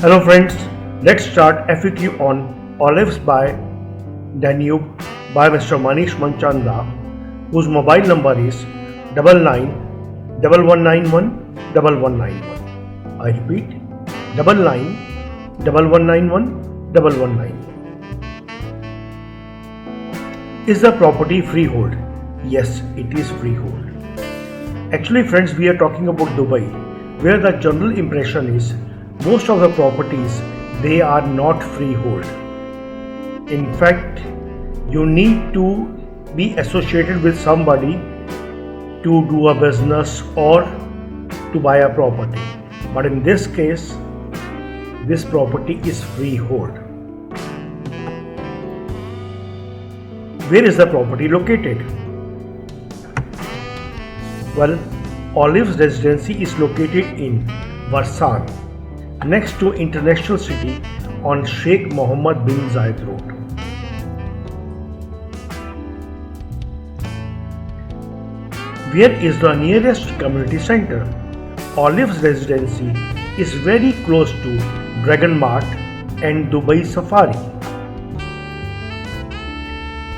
Hello friends, let's start FAQ on Olives by Danube by Mr. Manish Manchanda, whose mobile number is 9911911191. I repeat, 9911911191. Is the property freehold? Yes, it is freehold. Actually friends, we are talking about Dubai, where the general impression is most of the properties, they are not freehold. In fact, you need to be associated with somebody to do a business or to buy a property. But in this case, this property is freehold. Where is the property located? Well, Olives Residency is located in Warsan, next to International City on Sheikh Mohammed bin Zayed Road. Where is the nearest community center? Olives Residency is very close to Dragon Mart and Dubai Safari.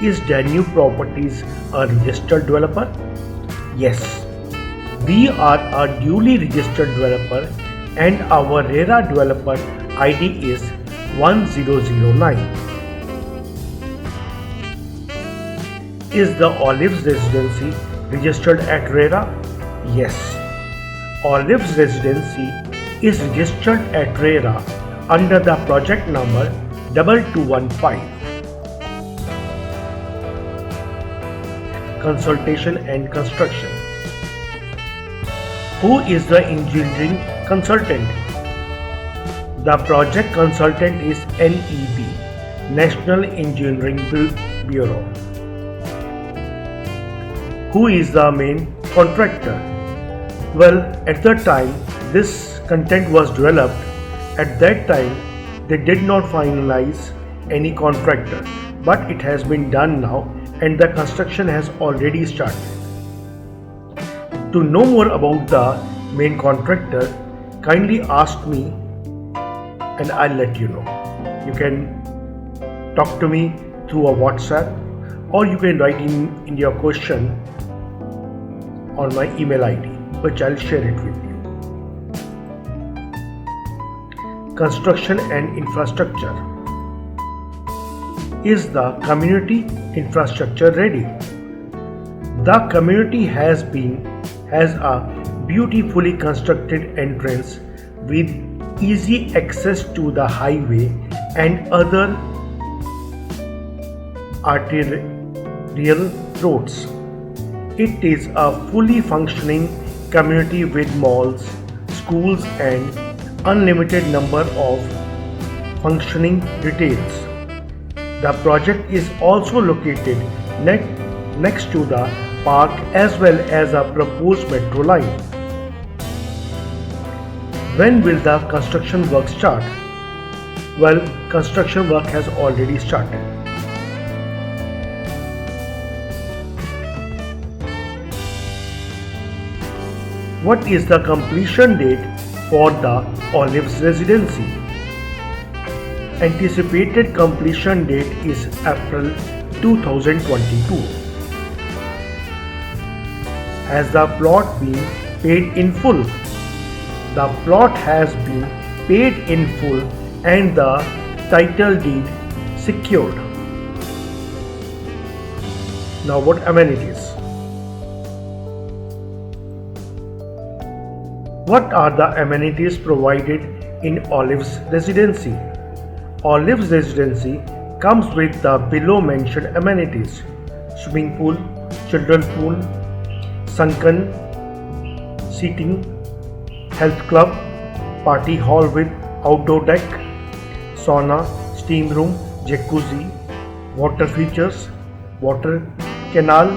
Is Danube Properties a registered developer? Yes, we are a duly registered developer and our RERA developer ID is 1009. Is the Olives Residency registered at RERA? Yes. Olives Residency is registered at RERA under the project number 2215. Consultation and construction. Who is the engineering consultant? The project consultant is NEB, National Engineering Bureau. Who is the main contractor? Well, at the time this content was developed, at that time they did not finalize any contractor, but it has been done now and the construction has already started. To know more about the main contractor, kindly ask me and I'll let you know. You can talk to me through a WhatsApp or you can write in your question on my email ID, which I'll share it with you. Construction and infrastructure. Is the community infrastructure ready? The community has a beautifully constructed entrance with easy access to the highway and other arterial roads. It is a fully functioning community with malls, schools and unlimited number of functioning retails. The project is also located next to the park as well as a proposed metro line. When will the construction work start? Well, construction work has already started. What is the completion date for the Olives Residency? Anticipated completion date is April 2022. Has the plot been paid in full? The plot has been paid in full and the title deed secured. Now what amenities? What are the amenities provided in Olives Residency? Olives Residency comes with the below mentioned amenities: swimming pool, children's pool, sunken seating, health club, party hall with outdoor deck, sauna, steam room, jacuzzi, water features, water canal,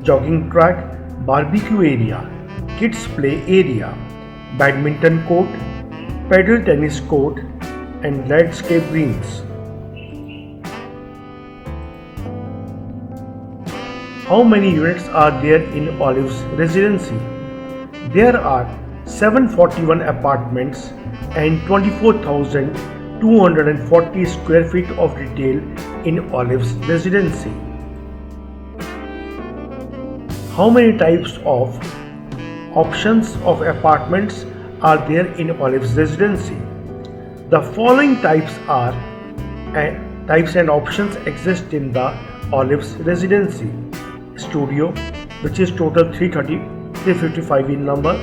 jogging track, barbecue area, kids play area, badminton court, paddle tennis court and landscape greens. How many units are there in Olives Residency? There are 741 apartments and 24,240 square feet of retail in Olives Residency. How many types of options of apartments are there in Olives Residency? The following types and options exist in the Olives Residency. Studio, which is total 355 in number,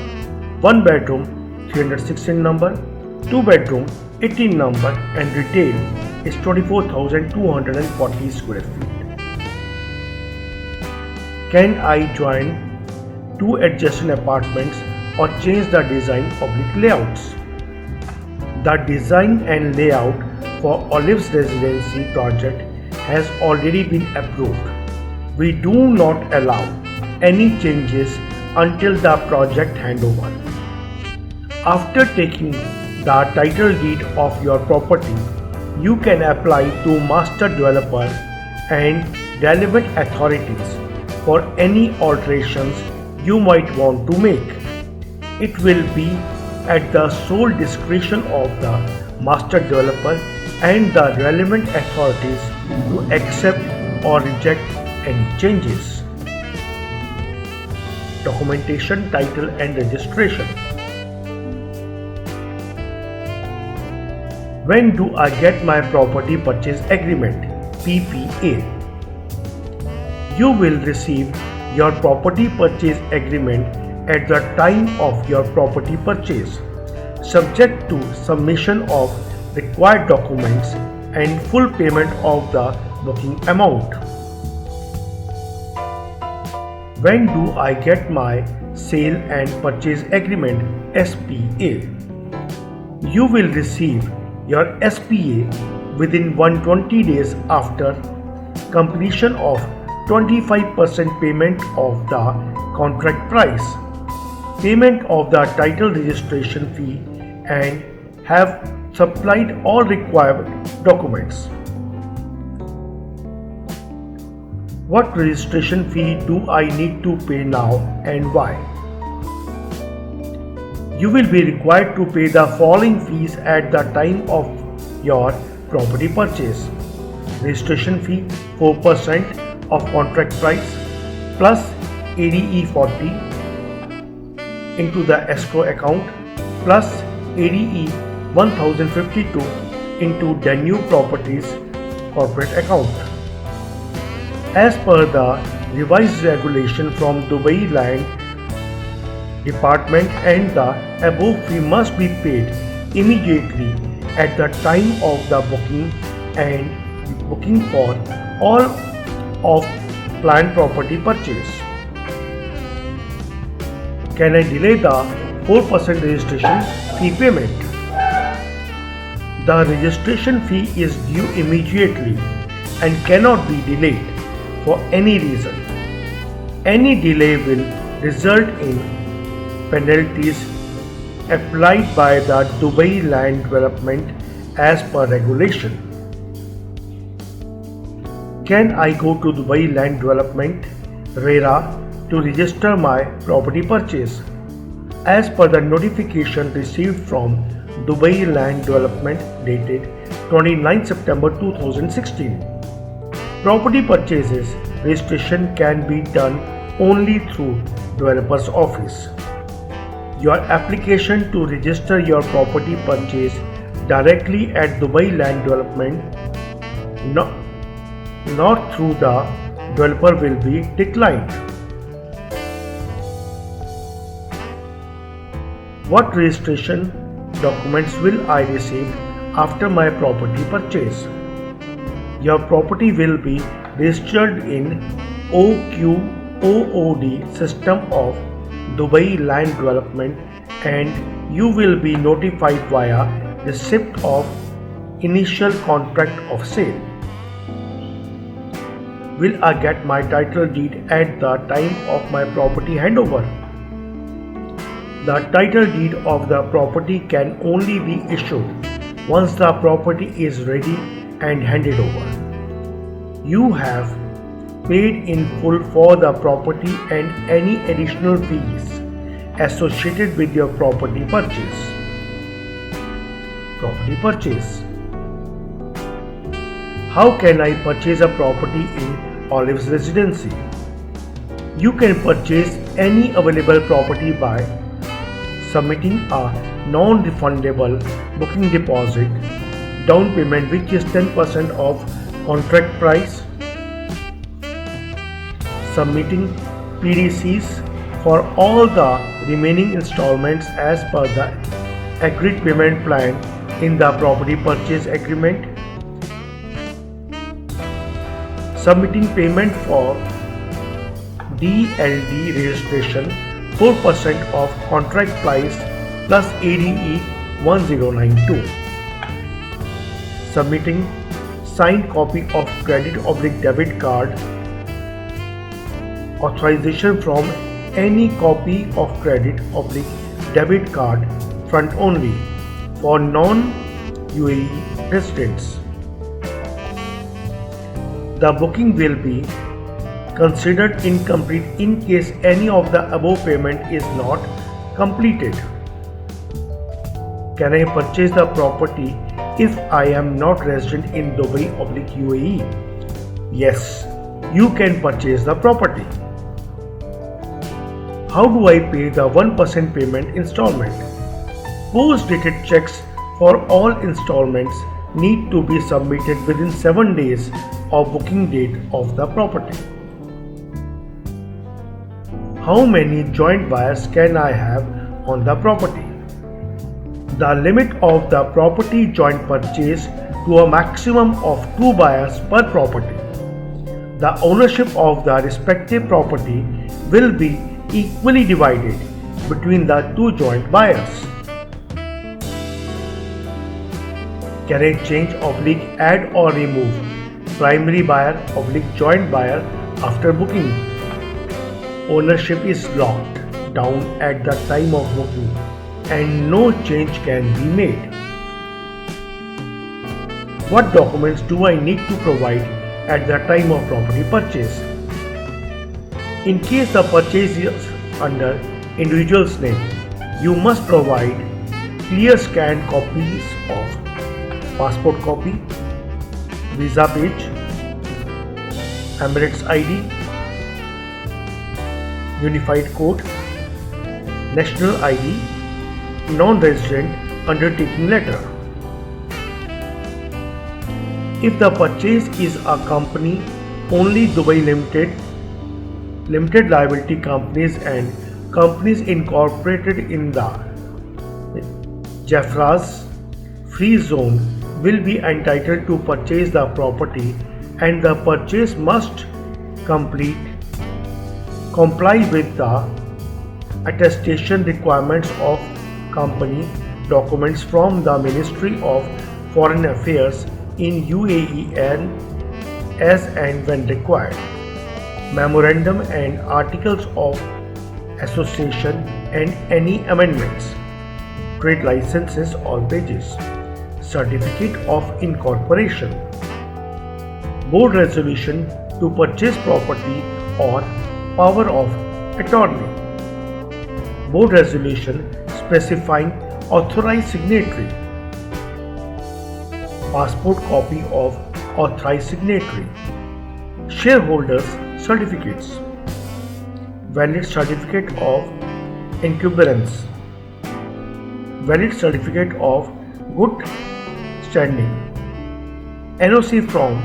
1 bedroom 306 in number, 2 bedroom 18 number, and retail is 24,240 square feet. Can I join two adjacent apartments or change the design oblique layouts? The design and layout for Olives Residency project has already been approved. We do not allow any changes until the project handover. After taking the title deed of your property, you can apply to master developer and relevant authorities for any alterations you might want to make. It will be at the sole discretion of the master developer and the relevant authorities to accept or reject any changes. Documentation, title and registration. When do I get my property purchase agreement (PPA)? You will receive your property purchase agreement at the time of your property purchase, subject to submission of required documents and full payment of the booking amount. When do I get my sale and purchase agreement (SPA)? You will receive your SPA within 120 days after completion of 25% payment of the contract price, payment of the title registration fee, and have supplied all required documents. What registration fee do I need to pay now and why? You will be required to pay the following fees at the time of your property purchase. Registration fee 4% of contract price plus ADE 40 into the escrow account plus ADE 1052 into Danube Properties corporate account. As per the revised regulation from Dubai Land Department, and the above fee must be paid immediately at the time of the booking and booking for all of planned property purchase. Can I delay the 4% registration fee payment? The registration fee is due immediately and cannot be delayed for any reason. Any delay will result in penalties applied by the Dubai Land Development as per regulation. Can I go to Dubai Land Development (RERA) to register my property purchase? As per the notification received from Dubai Land Development dated 29 September 2016, property purchases registration can be done only through developer's office. Your application to register your property purchase directly at Dubai Land Development, not through the developer, will be declined. What registration documents will I receive after my property purchase? Your property will be registered in OQOOD system of Dubai Land Development, and you will be notified via receipt of initial contract of sale. Will I get my title deed at the time of my property handover? The title deed of the property can only be issued once the property is ready and handed over. You have paid in full for the property and any additional fees associated with your property purchase. property purchase. How can I purchase a property in Olive's Residency? You can purchase any available property by submitting a non-refundable booking deposit, down payment which is 10% of contract price, submitting PDCs for all the remaining installments as per the agreed payment plan in the property purchase agreement, submitting payment for DLD registration 4% of contract price plus ADE 1092, submitting signed copy of credit/debit card authorization from any copy of credit/debit card front only for non-UAE residents. The booking will be considered incomplete in case any of the above payment is not completed. Can I purchase the property if I am not resident in Dubai/UAE? Yes, you can purchase the property. How do I pay the 1% payment installment? Post-dated checks for all installments need to be submitted within 7 days of booking date of the property. How many joint buyers can I have on the property? The limit of the property joint purchase to a maximum of 2 buyers per property. The ownership of the respective property will be equally divided between the 2 joint buyers. Can I change/add or remove primary buyer/joint buyer after booking? Ownership is locked down at the time of booking and no change can be made. What documents do I need to provide at the time of property purchase? In case the purchase is under individual's name, you must provide clear scanned copies of passport copy, visa page, Emirates ID, Unified Code, National ID, non-resident undertaking letter. If the purchase is a company, only Dubai Limited, limited liability companies and companies incorporated in the JAFRA's free zone will be entitled to purchase the property, and the purchase must comply with the attestation requirements of company documents from the Ministry of Foreign Affairs in UAE and as and when required. Memorandum and articles of association and any amendments, trade licenses or pages, certificate of incorporation, board resolution to purchase property or power of attorney, board resolution specifying authorized signatory, passport copy of authorized signatory, shareholders certificates, valid certificate of incumbrance, valid certificate of good standing, NOC from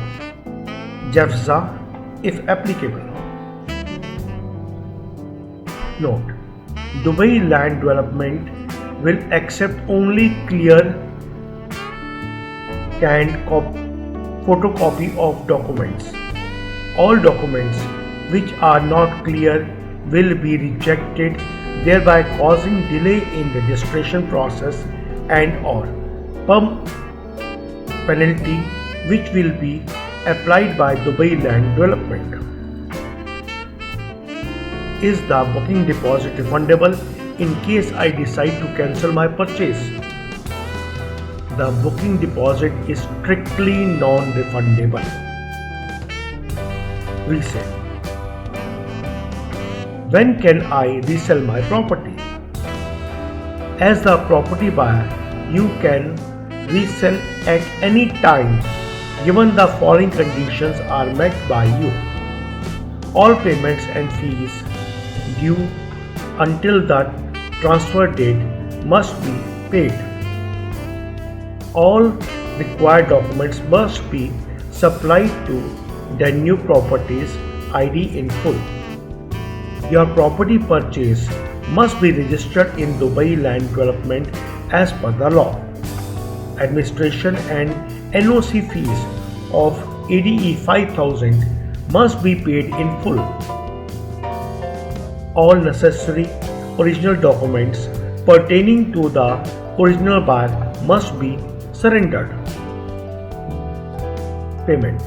JAFZA if applicable. Note: Dubai Land Development will accept only clear scanned photocopy of documents. All documents which are not clear will be rejected, thereby causing delay in the registration process and/or penalty which will be applied by Dubai Land Development. Is the booking deposit refundable in case I decide to cancel my purchase? The booking deposit is strictly non-refundable. Resale. When can I resell my property? As the property buyer, you can resell at any time given the following conditions are met by you. All payments and fees due until the transfer date must be paid. All required documents must be supplied to the new property's ID in full. Your property purchase must be registered in Dubai Land Development as per the law. Administration and NOC fees of ADE 5000 must be paid in full. All necessary original documents pertaining to the original buyer must be surrendered. Payment.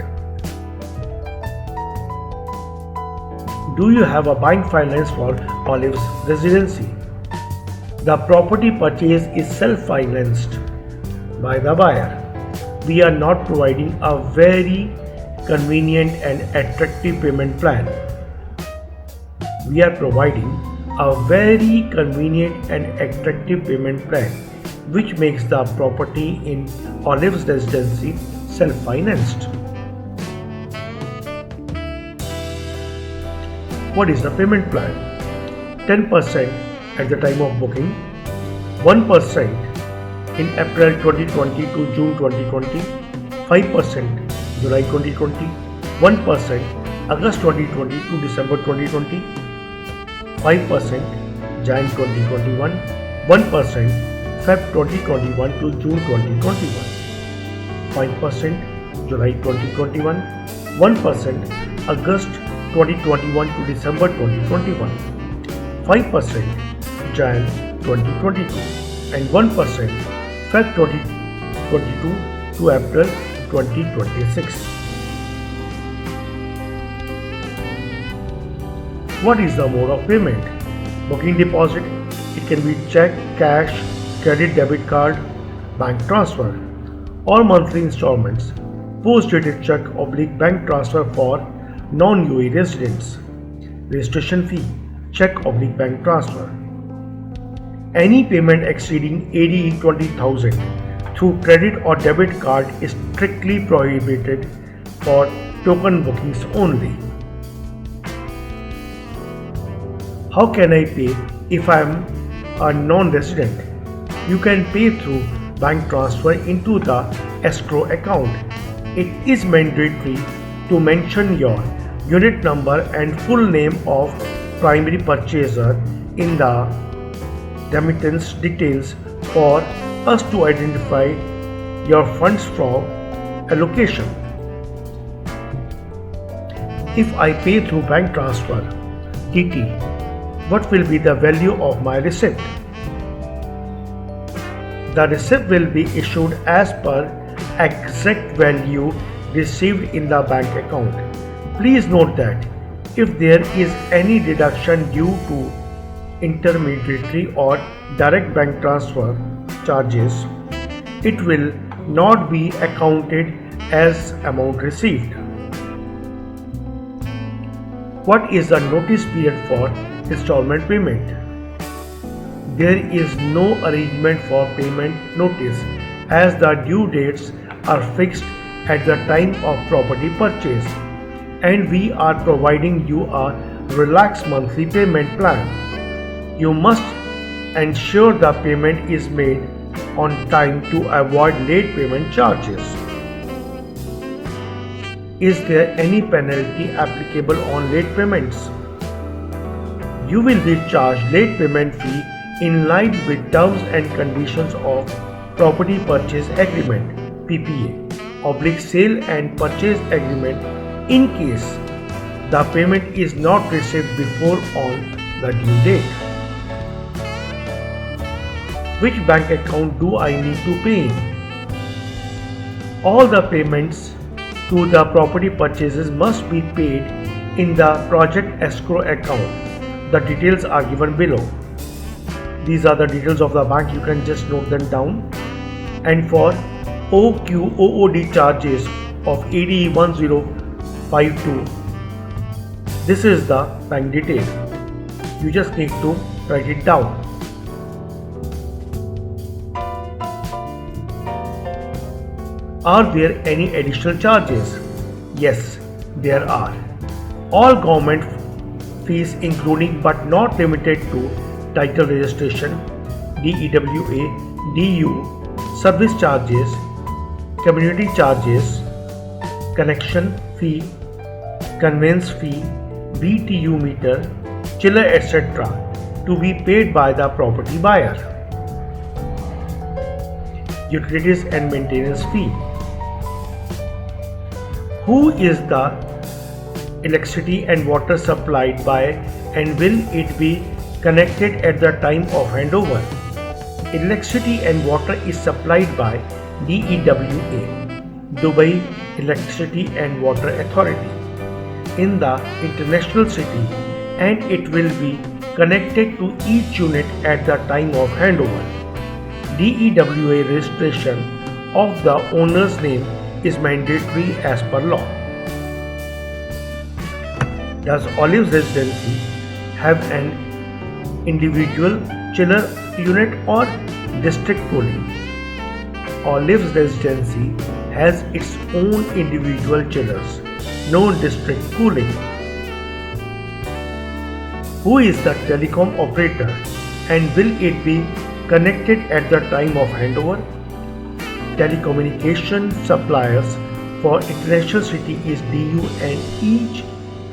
Do you have a bank finance for Olive's residency? The property purchase is self-financed by the buyer. We are not providing a very convenient and attractive payment plan. We are providing a very convenient and attractive payment plan which makes the property in Olive's residency self-financed. What is the payment plan? 10% at the time of booking, 1% in April 2020 to June 2020, 5% July 2020, 1% August 2020 to December 2020, 5% Jan 2021, 1% Feb 2021 to June 2021, 5% July 2021, 1% August 2021 to December 2021, 5% Jan 2022 and 1% Feb 2022 to April 2026. What is the mode of payment? Booking deposit. It can be check, cash, credit, debit card, bank transfer, or monthly installments. Post-dated check / bank transfer for non-UAE residents. Registration fee, check / bank transfer. Any payment exceeding ADE 20,000 through credit or debit card is strictly prohibited for token bookings only. How can I pay if I am a non-resident? You can pay through bank transfer into the escrow account. It is mandatory to mention your unit number and full name of primary purchaser in the remittance details for us to identify your funds from allocation. If I pay through bank transfer (TT), what will be the value of my receipt? The receipt will be issued as per exact value received in the bank account. Please note that if there is any deduction due to intermediary or direct bank transfer charges, it will not be accounted as amount received. What is the notice period for installment payment? There is no arrangement for payment notice as the due dates are fixed at the time of property purchase, and we are providing you a relaxed monthly payment plan. You must ensure the payment is made on time to avoid late payment charges. Is there any penalty applicable on late payments? You will be charged late payment fee in line with terms and conditions of Property Purchase Agreement (PPA) / Sale and Purchase Agreement in case the payment is not received before on the due date. Which bank account do I need to pay in? All the payments to the property purchases must be paid in the project escrow account. The details are given below. These are the details of the bank, you can just note them down. And for OQOOD charges of ADE 1052, this is the bank detail. You just need to write it down. Are there any additional charges? Yes, there are. All government fees including but not limited to title registration, DEWA, DU, service charges, community charges, connection fee, conveyance fee, BTU meter, chiller etc. to be paid by the property buyer. Utilities and maintenance fee. Who is the electricity and water supplied by and will it be connected at the time of handover? Electricity and water is supplied by DEWA, Dubai Electricity and Water Authority, in the international city, and it will be connected to each unit at the time of handover. DEWA registration of the owner's name is mandatory as per law. Does Olives Residency have an individual chiller unit or district cooling? Olives Residency has its own individual chillers, no district cooling. Who is the telecom operator and will it be connected at the time of handover? Telecommunication suppliers for international city is DU and each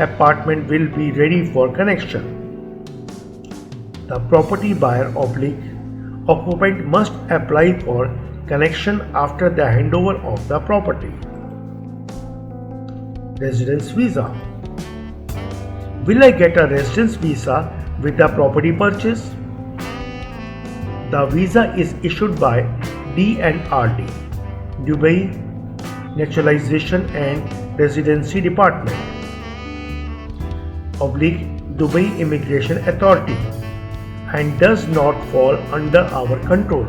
apartment will be ready for connection. The property buyer occupant must apply for connection after the handover of the property. Residence visa. Will I get a residence visa with the property purchase? The visa is issued by DNRD, Dubai Naturalization and Residency Department, Dubai Immigration Authority, and does not fall under our control.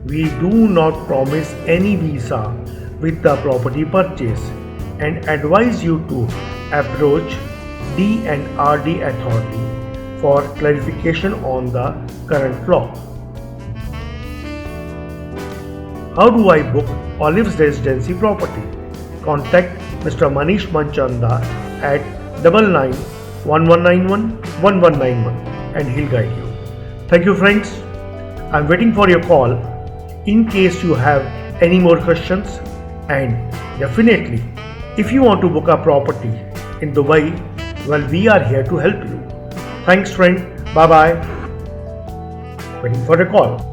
We do not promise any visa with the property purchase and advise you to approach DNRD Authority for clarification on the current law. How do I book Olives Residency property? Contact Mr. Manish Manchanda at 9911911191 and he'll guide you. Thank you friends. I'm waiting for your call in case you have any more questions, and definitely if you want to book a property in Dubai, well, we are here to help you. Thanks friend. Bye bye. Waiting for a call.